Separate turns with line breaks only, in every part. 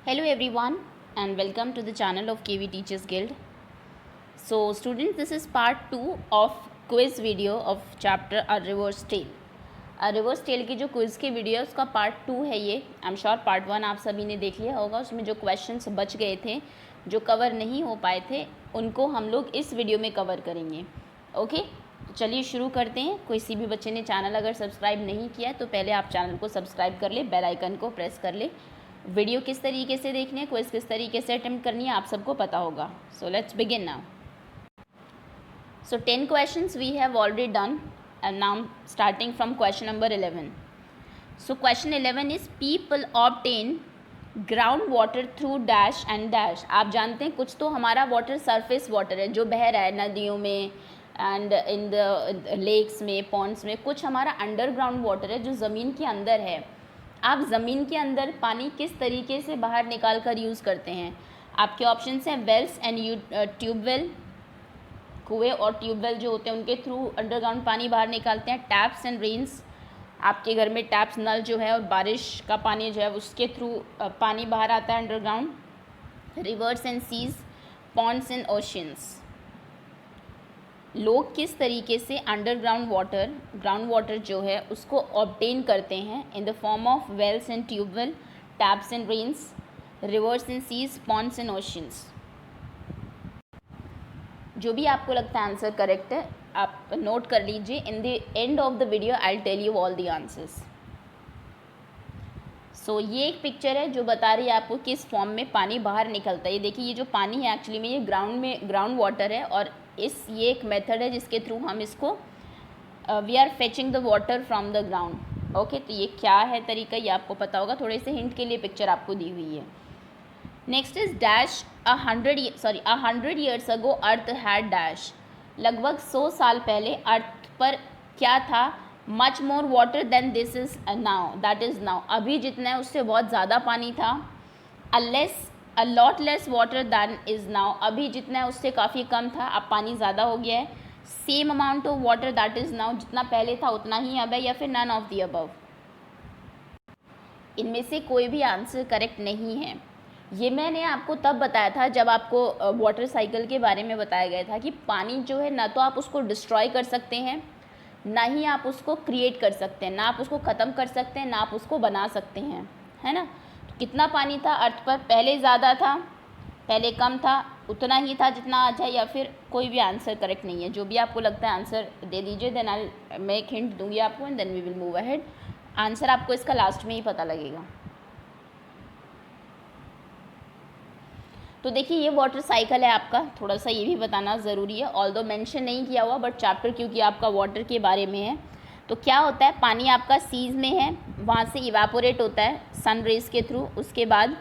Hello everyone and welcome to the channel of KV Teachers Guild. So students, this is part 2 of quiz video of chapter A Reverse Tale. A Reverse Tale की जो quiz की video है उसका part 2 है ये. आई am sure part 1 आप सभी ने देख लिया होगा. उसमें जो क्वेश्चंस बच गए थे, जो कवर नहीं हो पाए थे, उनको हम लोग इस वीडियो में कवर करेंगे. ओके, तो चलिए शुरू करते हैं. किसी भी बच्चे ने चैनल अगर सब्सक्राइब नहीं किया है तो पहले आप चैनल को सब्सक्राइब कर ले, बेल आइकन को प्रेस कर ले. वीडियो किस तरीके से देखनी है, क्विज किस तरीके से अटेम्प्ट करनी है, आप सबको पता होगा. So let's begin now. So 10 questions we have already done and now starting from question number 11. So question 11 is people obtain ground water through dash and dash. आप जानते हैं कुछ तो हमारा वाटर सरफेस वाटर है जो बह रहा है नदियों में एंड इन द लेक्स में, पॉन्ड्स में. कुछ हमारा अंडरग्राउंड वाटर है जो ज़मीन के अंदर है. आप ज़मीन के अंदर पानी किस तरीके से बाहर निकाल कर यूज़ करते हैं? आपके ऑप्शंस हैं वेल्स एंड ट्यूबवेल. कुएँ और ट्यूबवेल जो होते हैं उनके थ्रू अंडरग्राउंड पानी बाहर निकालते हैं. टैप्स एंड रेन्स, आपके घर में टैप्स नल जो है और बारिश का पानी जो है उसके थ्रू पानी बाहर आता है underground. Rivers and seas, ponds and oceans. लोग किस तरीके से अंडरग्राउंड वाटर, ग्राउंड वाटर जो है उसको ऑब्टेन करते हैं in the form of wells and tubewell, taps and rains, rivers and seas, ponds and oceans. जो भी आपको लगता है आंसर करेक्ट है आप नोट कर लीजिए. In the end of the video I will tell you all the answers. So ये एक पिक्चर है जो बता रही है आपको किस फॉर्म में पानी बाहर निकलता है. ये देखिए, ये जो पानी है एक्चुअली में ये ग्राउंड वाटर है और ये एक मेथड है जिसके थ्रू हम इसको we are fetching the water from the ground. Okay, तो ये क्या है तरीका ये आपको पता होगा. थोड़े से हिंट के लिए पिक्चर आपको दी हुई है. Next is dash. 100 years ago earth had dash. लगभग 100 साल पहले अर्थ पर क्या था? Much more water than this is now, that is now. अभी जितना है उससे बहुत ज़्यादा पानी था. A lot less water than is now. अभी जितना है उससे काफ़ी कम था, अब पानी ज़्यादा हो गया है. Same amount of water that is now, जितना पहले था उतना ही अब है, या फिर नन ऑफ द अबव. इनमें से कोई भी आंसर करेक्ट नहीं है. ये मैंने आपको तब बताया था जब आपको वाटर साइकिल के बारे में बताया गया था कि पानी जो है ना तो आप उसको डिस्ट्रॉय कर सकते हैं, ना ही आप उसको क्रिएट कर सकते हैं. ना आप उसको ख़त्म कर सकते हैं, ना आप उसको बना सकते हैं, है ना. तो कितना पानी था अर्थ पर? पहले ज़्यादा था, पहले कम था, उतना ही था जितना आज है, या फिर कोई भी आंसर करेक्ट नहीं है. जो भी आपको लगता है आंसर दे दीजिए. देन आई मैं एक हिंट दूंगी आपको and then we will move ahead. Answer आपको इसका लास्ट में ही पता लगेगा. तो देखिए, ये वाटर साइकिल है आपका. थोड़ा सा ये भी बताना ज़रूरी है, ऑल्दो मेंशन नहीं किया हुआ बट चैप्टर क्योंकि आपका वाटर के बारे में है. तो क्या होता है, पानी आपका सीज में है, वहाँ से इवापोरेट होता है सन रेज के थ्रू. उसके बाद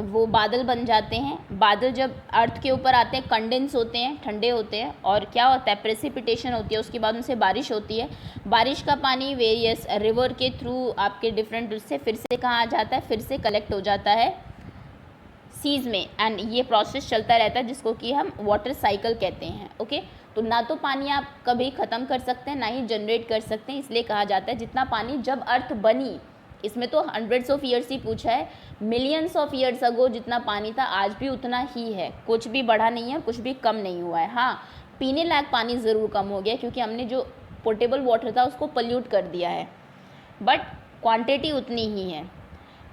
वो बादल बन जाते हैं. बादल जब अर्थ के ऊपर आते हैं कंडेंस होते हैं, ठंडे होते हैं, और क्या होता है, प्रेसिपिटेशन होती है. उसके बाद उनसे बारिश होती है. बारिश का पानी वेरियस रिवर के थ्रू आपके डिफरेंट से फिर से कहाँ आ जाता है, फिर से कलेक्ट हो जाता है सीज में. एंड ये प्रोसेस चलता रहता है जिसको कि हम वाटर साइकिल कहते हैं. ओके, तो ना तो पानी आप कभी ख़त्म कर सकते हैं, ना ही जनरेट कर सकते हैं. इसलिए कहा जाता है जितना पानी जब अर्थ बनी, इसमें तो हंड्रेड्स ऑफ ईयर्स ही पूछा है, मिलियंस ऑफ ईयर्स अगो जितना पानी था आज भी उतना ही है. कुछ भी बढ़ा नहीं है, कुछ भी कम नहीं हुआ है. हाँ, पीने लायक पानी ज़रूर कम हो गया क्योंकि हमने जो पोर्टेबल वाटर था उसको पोल्यूट कर दिया है, बट क्वांटिटी उतनी ही है.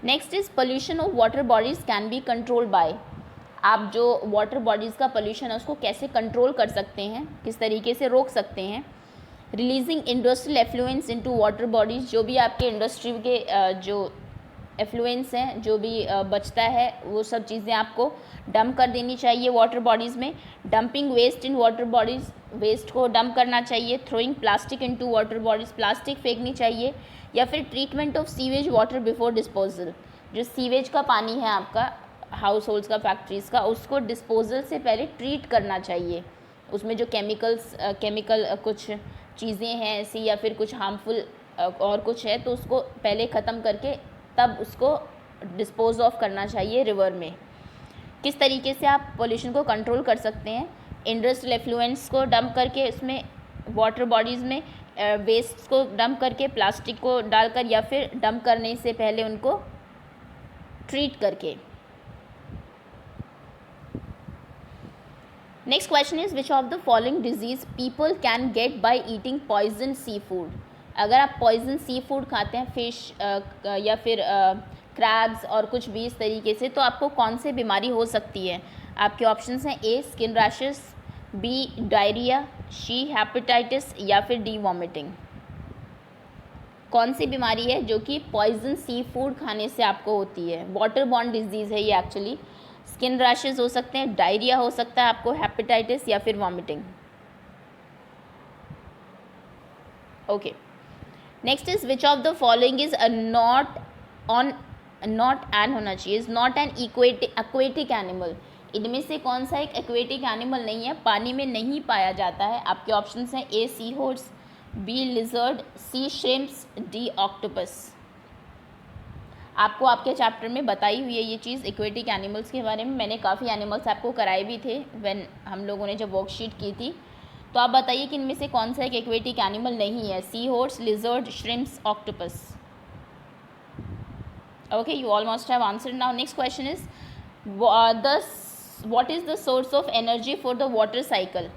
Next is pollution of water bodies can be controlled by. आप जो वाटर बॉडीज़ का पोल्यूशन है उसको कैसे कंट्रोल कर सकते हैं, किस तरीके से रोक सकते हैं? Releasing industrial affluence into water bodies. जो भी आपके इंडस्ट्री के जो एफ्लुएंस हैं, जो भी बचता है, वो सब चीज़ें आपको डंप कर देनी चाहिए वाटर बॉडीज़ में. Dumping waste in water bodies, waste को डंप करना चाहिए. Throwing plastic into water bodies, plastic फेंकनी चाहिए. या फिर treatment of sewage water before disposal. जो सीवेज का पानी है आपका हाउस होल्ड्स का, फैक्ट्रीज़ का, उसको डिस्पोजल से पहले ट्रीट करना चाहिए. उसमें जो केमिकल कुछ चीज़ें हैं ऐसी, या फिर कुछ हार्मफुल और कुछ है, तो उसको पहले ख़त्म करके तब उसको डिस्पोज ऑफ करना चाहिए रिवर में. किस तरीके से आप पोल्यूशन को कंट्रोल कर सकते हैं? इंडस्ट्रियल एफ्लुएंट्स को डंप करके उसमें वाटर बॉडीज़ में, वेस्ट को डंप करके, प्लास्टिक को डालकर, या फिर डंप करने से पहले उनको ट्रीट करके. Next question is which of the following disease people can get by eating poison sea food. अगर आप पॉइजन सी फूड खाते हैं, फिश या फिर क्रैब्स और कुछ भी इस तरीके से, तो आपको कौन सी बीमारी हो सकती है। आपके ऑप्शंस हैं A skin rashes, B diarrhea, C hepatitis या फिर डी वॉमिटिंग। कौन सी बीमारी है जो कि पॉइजन सी फूड खाने से आपको होती है। वाटर बॉर्न डिजीज़ है ये एक्चुअली। स्किन रैशेस हो सकते हैं, डायरिया हो सकता है आपको, हेपेटाइटिस या फिर vomiting. Okay, next is which of the following is not an होना चाहिए, is not an aquatic animal. इनमें से कौन सा एक एक्वेटिक एनिमल नहीं है, पानी में नहीं पाया जाता है। आपके ऑप्शंस हैं ए सी हॉर्स, बी लिजर्ड, सी श्रिम्प्स, डी ऑक्टोपस। आपको आपके चैप्टर में बताई हुई है ये चीज़ एक्वेटिक एनिमल्स के बारे में। मैंने काफ़ी एनिमल्स आपको कराए भी थे व्हेन हम लोगों ने जब वर्कशीट की थी। तो आप बताइए कि इनमें से कौन सा एक एक्वेटिक एनिमल नहीं है। Sea horse, lizard, shrimps, octopus. Okay, you all must have answered. Now next question is what is the source of energy for the water cycle.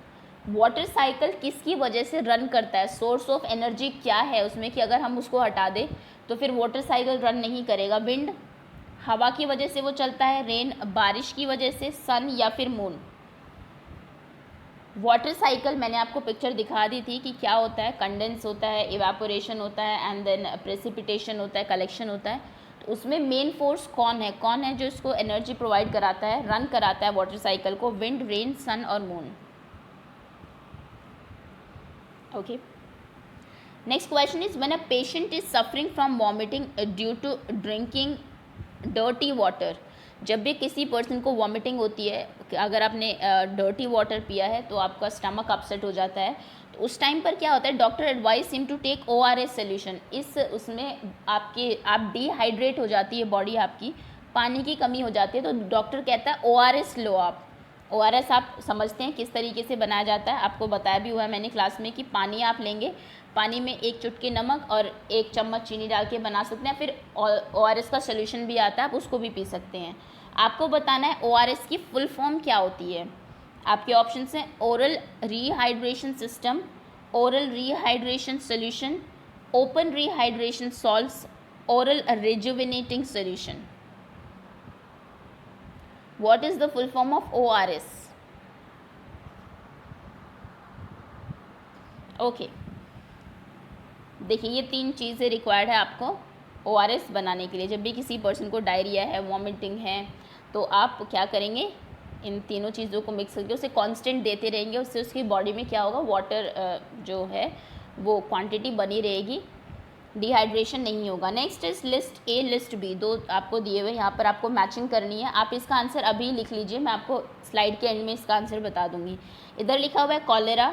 Water cycle किसकी वजह से रन करता है, सोर्स ऑफ एनर्जी क्या है उसमें कि अगर हम उसको हटा दें तो फिर वाटर साइकिल रन नहीं करेगा। विंड, हवा की वजह से वो चलता है, रेन, बारिश की वजह से, सन या फिर मून। वाटर साइकिल मैंने आपको पिक्चर दिखा दी थी कि क्या होता है। कंडेंस होता है, इवेपोरेशन होता है एंड देन प्रेसिपिटेशन होता है, कलेक्शन होता है। तो उसमें मेन फोर्स कौन है जो इसको एनर्जी प्रोवाइड कराता है, रन कराता है वाटर साइकिल को। विंड, रेन, सन और moon. Okay. Next question is when a patient is suffering from vomiting due to drinking dirty water. जब भी किसी पर्सन को वॉमिटिंग होती है, अगर आपने डर्टी वाटर पिया है तो आपका स्टमक अपसेट हो जाता है। तो उस टाइम पर क्या होता है, doctor advise him to take ORS solution. उसमें आप डिहाइड्रेट हो जाती है बॉडी आपकी, पानी की कमी हो जाती है, तो डॉक्टर कहता है ORS लो आप। ORS आप समझते हैं किस तरीके से बनाया जाता है, आपको बताया भी हुआ है मैंने क्लास में कि पानी आप लेंगे, पानी में 1 चुटकी नमक और 1 चम्मच चीनी डाल के बना सकते हैं। फिर ORS का सोल्यूशन भी आता है, आप उसको भी पी सकते हैं। आपको बताना है ORS की फुल फॉर्म क्या होती है। आपके ऑप्शंस हैं oral rehydration system, oral rehydration solution, open rehydration salts, oral rejuvenating solution. What is the full form of ORS? Okay, देखिए ये 3 चीज़ें रिक्वायर्ड है आपको ORS बनाने के लिए। जब भी किसी पर्सन को डायरिया है, वॉमिटिंग है, तो आप क्या करेंगे, इन तीनों चीज़ों को मिक्स करके उसे कांस्टेंट देते रहेंगे। उससे उसकी बॉडी में क्या होगा, वाटर जो है वो क्वांटिटी बनी रहेगी, डिहाइड्रेशन नहीं होगा। Next is list A, list B. 2 आपको दिए हुए, यहाँ पर आपको मैचिंग करनी है। आप इसका आंसर अभी लिख लीजिए, मैं आपको स्लाइड के एंड में इसका आंसर बता दूंगी। इधर लिखा हुआ है कॉलेरा,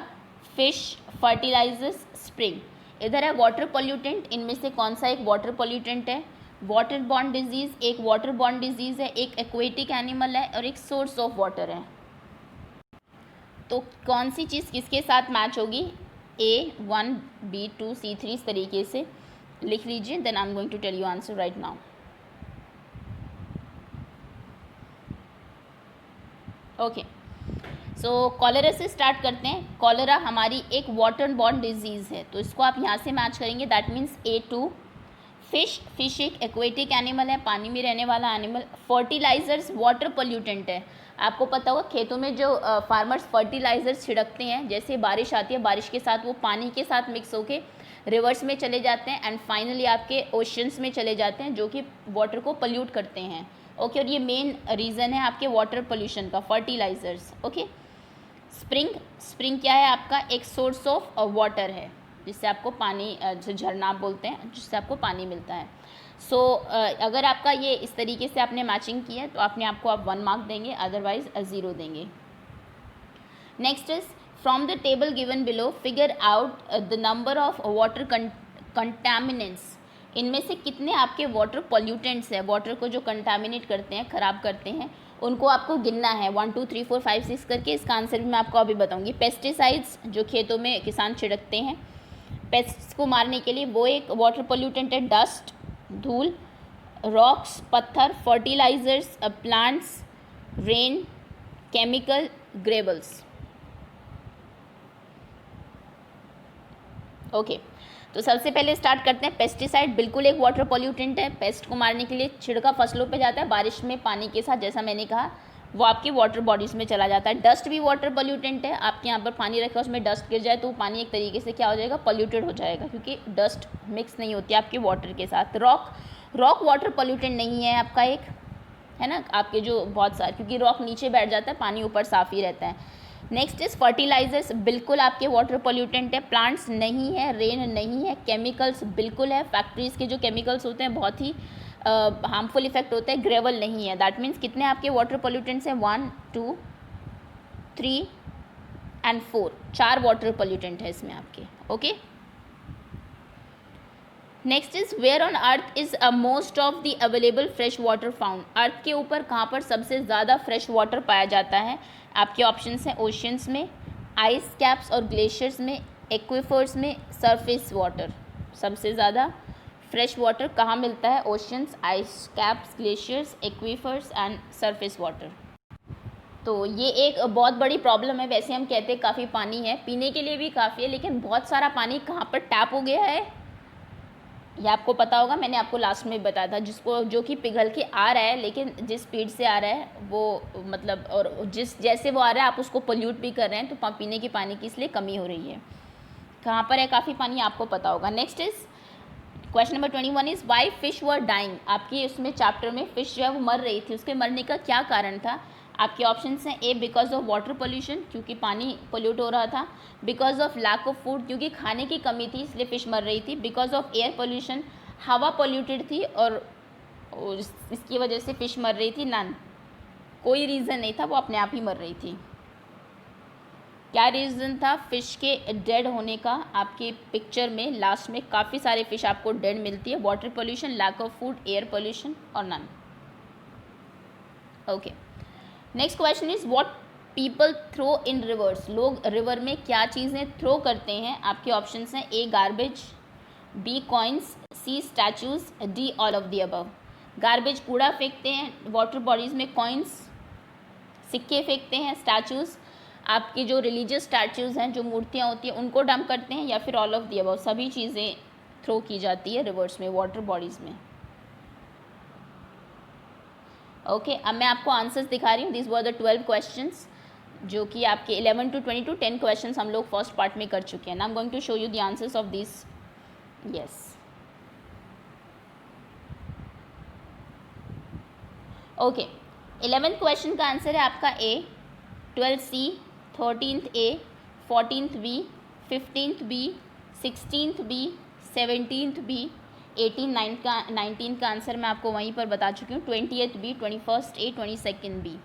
फिश, फर्टिलाइजर्स, स्प्रिंग। इधर है वाटर पोल्यूटेंट। इनमें से कौन सा एक वाटर पोल्यूटेंट है। वाटर बॉर्न डिजीज़, एक वाटर बॉर्न डिजीज़ है, एक एक्वेटिक एनिमल है और एक सोर्स ऑफ वाटर है। तो कौन सी चीज़ किसके साथ मैच होगी, A1, B2, C3, इस तरीके से लिख लीजिए। Then I am going to tell you answer right now. Okay, so cholera से स्टार्ट करते हैं। कॉलेरा हमारी एक वाटर बॉर्न डिजीज़ है, तो इसको आप यहाँ से मैच करेंगे, दैट मीन्स A2। फिश एक एक्वेटिक एनिमल है, पानी में रहने वाला एनिमल। फर्टिलाइजर्स वाटर पोल्यूटेंट है। आपको पता होगा खेतों में जो फार्मर्स फर्टिलाइजर्स छिड़कते हैं, जैसे बारिश आती है, बारिश के साथ वो पानी के साथ मिक्स होके रिवर्स में चले जाते हैं एंड फाइनली आपके ओशंस में चले जाते हैं, जो कि वाटर को पोल्यूट करते हैं। ओके, और ये मेन रीज़न है आपके वाटर पोल्यूशन का, फर्टिलाइजर्स। ओके, स्प्रिंग क्या है आपका, एक सोर्स ऑफ वाटर है, जिससे आपको पानी, जो झरना आप बोलते हैं, जिससे आपको पानी मिलता है। सो अगर आपका ये इस तरीके से आपने मैचिंग की है तो अपने आप को आप 1 मार्क देंगे, अदरवाइज 0 देंगे। Next is from the table given below figure out the number of water contaminants. इनमें से कितने आपके वाटर पॉल्यूटेंट्स हैं, वाटर को जो कंटामिनेट करते हैं, ख़राब करते हैं, उनको आपको गिनना है 1 2 3 4 5 6 करके। इसका आंसर भी मैं आपको अभी बताऊंगी। पेस्टिसाइड्स जो खेतों में किसान छिड़कते हैं पेस्ट्स को मारने के लिए, वो एक वाटर पॉल्यूटेंट है। डस्ट, धूल, रॉक्स, पत्थर, fertilizers, plants, rain, chemical, gravels. Okay तो सबसे पहले स्टार्ट करते हैं। पेस्टिसाइड बिल्कुल एक वाटर पॉल्यूटेंट है, पेस्ट को मारने के लिए छिड़का फसलों पे जाता है बारिश में पानी के साथ, जैसा मैंने कहा वो आपकी वाटर बॉडीज़ में चला जाता है। डस्ट भी वाटर पॉल्यूटेंट है, आपके यहाँ पर पानी रखा उसमें डस्ट गिर जाए तो पानी एक तरीके से क्या हो जाएगा, पॉल्यूटेड हो जाएगा, क्योंकि डस्ट मिक्स नहीं होती आपके वाटर के साथ। रॉक वाटर पॉल्यूटेंट नहीं है आपका, एक है ना, आपके जो बहुत सारे, क्योंकि रॉक नीचे बैठ जाता है, पानी ऊपर साफ़ ही रहता है। नेक्स्ट इज फर्टिलाइजर्स, बिल्कुल आपके वाटर पॉल्यूटेंट है। प्लांट्स नहीं है, रेन नहीं है। केमिकल्स बिल्कुल है, फैक्ट्रीज़ के जो केमिकल्स होते हैं बहुत ही हार्मफुल इफेक्ट होता है। ग्रेवल नहीं है। दैट मीन्स कितने आपके वाटर पॉल्यूटेंट्स हैं, 1 2 3 एंड 4, 4 वाटर पॉल्यूटेंट है इसमें आपके। Okay next is where on earth is most of the available fresh water found, earth के ऊपर कहाँ पर सबसे ज़्यादा फ्रेश वाटर पाया जाता है। आपके ऑप्शंस हैं ओशियंस में, आइस कैप्स और ग्लेशियर्स में, एक्विफर्स में, सरफेस वाटर। सबसे ज़्यादा फ्रेश वाटर कहाँ मिलता है, oceans, ice caps, glaciers, aquifers and surface water. तो ये एक बहुत बड़ी प्रॉब्लम है। वैसे हम कहते हैं काफ़ी पानी है, पीने के लिए भी काफ़ी है, लेकिन बहुत सारा पानी कहाँ पर टैप हो गया है ये आपको पता होगा, मैंने आपको लास्ट में बताया था, जिसको जो कि पिघल के आ रहा है, लेकिन जिस स्पीड से आ रहा है वो मतलब, और जिस जैसे वो आ रहा है आप उसको पोल्यूट भी कर रहे हैं, तो पीने के पानी की इसलिए कमी हो रही है। कहाँ पर है काफ़ी पानी आपको पता होगा। Next is question number 21 is why fish were dying, आपकी उसमें चैप्टर में फिश जो है वो मर रही थी, उसके मरने का क्या कारण था। आपके ऑप्शंस हैं A because of water pollution, क्योंकि पानी पोल्यूट हो रहा था, because of lack of food, क्योंकि खाने की कमी थी इसलिए फिश मर रही थी, बिकॉज ऑफ एयर पोल्यूशन, हवा पोल्यूटेड थी और इसकी वजह से फिश मर रही थी। नन, कोई रीज़न नहीं था, वो अपने आप ही मर रही थी। क्या रीज़न था फिश के डेड होने का, आपके पिक्चर में लास्ट में काफ़ी सारे फिश आपको डेड मिलती है, water pollution, lack of food, air pollution और none. Okay next question is what people throw in rivers, लोग रिवर में क्या चीज़ें थ्रो करते हैं। आपके ऑप्शंस हैं A garbage, B coins, C statues, D all of the above. Garbage कूड़ा फेंकते हैं वाटर बॉडीज़ में, कॉइन्स सिक्के फेंकते हैं, स्टैचूज़ आपके जो रिलीजियस स्टैचूज़ हैं, जो मूर्तियाँ होती हैं उनको डंप करते हैं, या फिर ऑल ऑफ दी अबव, सभी चीज़ें थ्रो की जाती है रिवर्स में, वाटर बॉडीज़ में। ओके अब मैं आपको आंसर्स दिखा रही हूँ। दिस वर द 12 क्वेश्चंस, जो कि आपके 11 to 22 10 क्वेश्चंस हम लोग फर्स्ट पार्ट में कर चुके हैं। Now I am going to show you the answers of this. Yes okay 11th question का आंसर है आपका A, 12th C, 13th A, 14th B, 15th B, 16th B, 17th B, 19th का answer मैं आपको वहीं पर बता चुकी हूँ, 20th B, 21st A, 22nd B,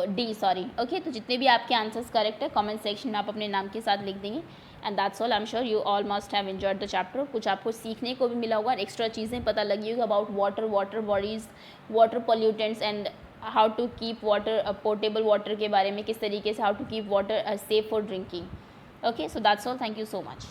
D sorry. Okay तो जितने भी आपके आंसर्स करेक्ट है कमेंट सेक्शन में आप अपने नाम के साथ लिख देंगे। And that's all, I am sure you all must have enjoyed the chapter. कुछ आपको सीखने को भी मिला होगा, एक्स्ट्रा चीज़ें पता लगी होगी about water bodies, water pollutants and how to keep water, portable water के बारे में किस तरीके से, how to keep water safe for drinking. Okay so that's all, thank you so much.